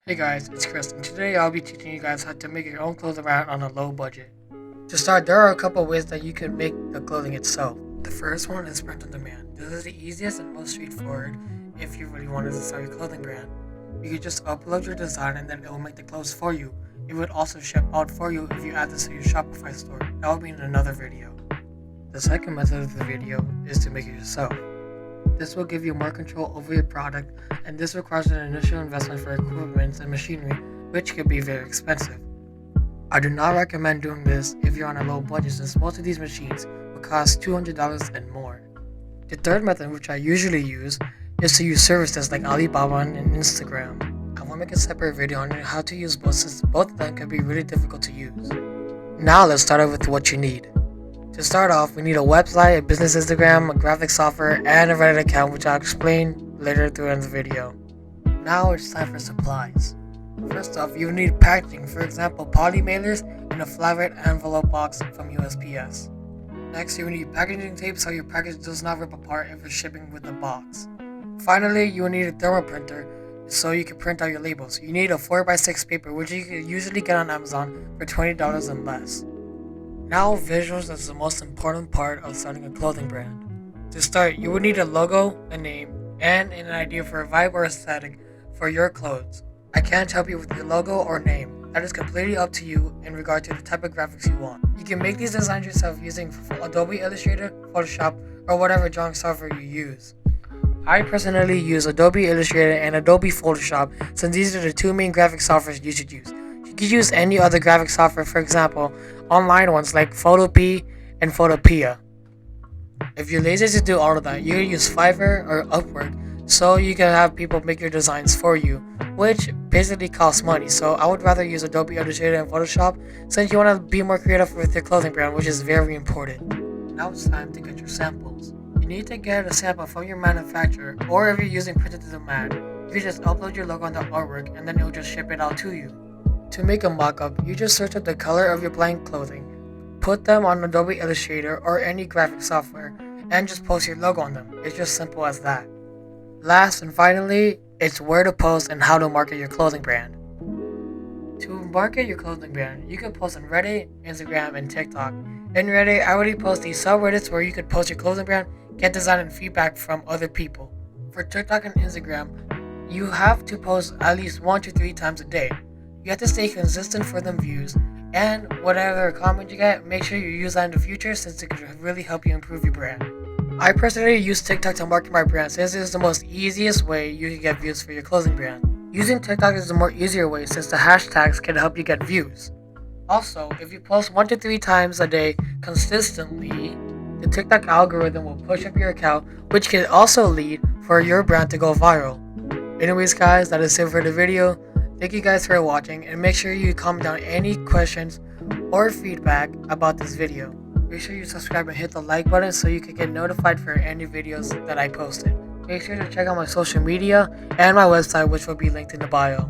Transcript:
Hey guys, it's Chris, and today I'll be teaching you guys how to make your own clothing brand on a low budget. To start, there are a couple ways that you can make the clothing itself. The first one is print on demand. This is the easiest and most straightforward if you really wanted to start your clothing brand. You can just upload your design and then it will make the clothes for you. It would also ship out for you if you add this to your Shopify store. That will be in another video. The second method of the video is to make it yourself. This will give you more control over your product, and this requires an initial investment for equipment and machinery, which can be very expensive. I do not recommend doing this if you're on a low budget, since most of these machines will cost $200 and more. The third method, which I usually use, is to use services like Alibaba and Instagram. I want to make a separate video on how to use both, since both of them can be really difficult to use. Now let's start off with what you need. To start off, we need a website, a business Instagram, a graphic software, and a Reddit account, which I'll explain later throughout the video. Now it's time for supplies. First off, you need packaging, for example, poly mailers and a flat-rate envelope box from USPS. Next, you need packaging tape so your package does not rip apart if you're shipping with the box. Finally, you will need a thermal printer so you can print out your labels. You need a 4x6 paper, which you can usually get on Amazon for $20 and less. Now, visuals is the most important part of starting a clothing brand. To start, you will need a logo, a name, and an idea for a vibe or aesthetic for your clothes. I can't help you with your logo or name. That is completely up to you in regard to the type of graphics you want. You can make these designs yourself using Adobe Illustrator, Photoshop, or whatever drawing software you use. I personally use Adobe Illustrator and Adobe Photoshop, since these are the two main graphic softwares you should use. You could use any other graphic software, for example, online ones like Photopea and Photopea. If you're lazy to do all of that, you can use Fiverr or Upwork, so you can have people make your designs for you, which basically costs money. So I would rather use Adobe Illustrator and Photoshop, since you want to be more creative with your clothing brand, which is very important. Now it's time to get your samples. You need to get a sample from your manufacturer, or if you're using printed to demand, you can just upload your logo on the artwork and then it will just ship it out to you. To make a mock-up, you just search up the color of your blank clothing, put them on Adobe Illustrator or any graphic software, and just post your logo on them. It's just simple as that. Last and finally, it's where to post and how to market your clothing brand. To market your clothing brand, you can post on Reddit, Instagram, and TikTok. In Reddit, I already post these subreddits where you could post your clothing brand, get design and feedback from other people. For TikTok and Instagram, you have to post at least 1 to 3 times a day. You have to stay consistent for them views, and whatever comment you get, make sure you use that in the future, since it could really help you improve your brand. I personally use TikTok to market my brand, since it is the most easiest way you can get views for your clothing brand. Using TikTok is the more easier way, since the hashtags can help you get views. Also, if you post 1 to 3 times a day consistently, the TikTok algorithm will push up your account, which can also lead for your brand to go viral. Anyways guys, that is it for the video. Thank you guys for watching, and make sure you comment down any questions or feedback about this video. Make sure you subscribe and hit the like button so you can get notified for any videos that I posted. Make sure to check out my social media and my website, which will be linked in the bio.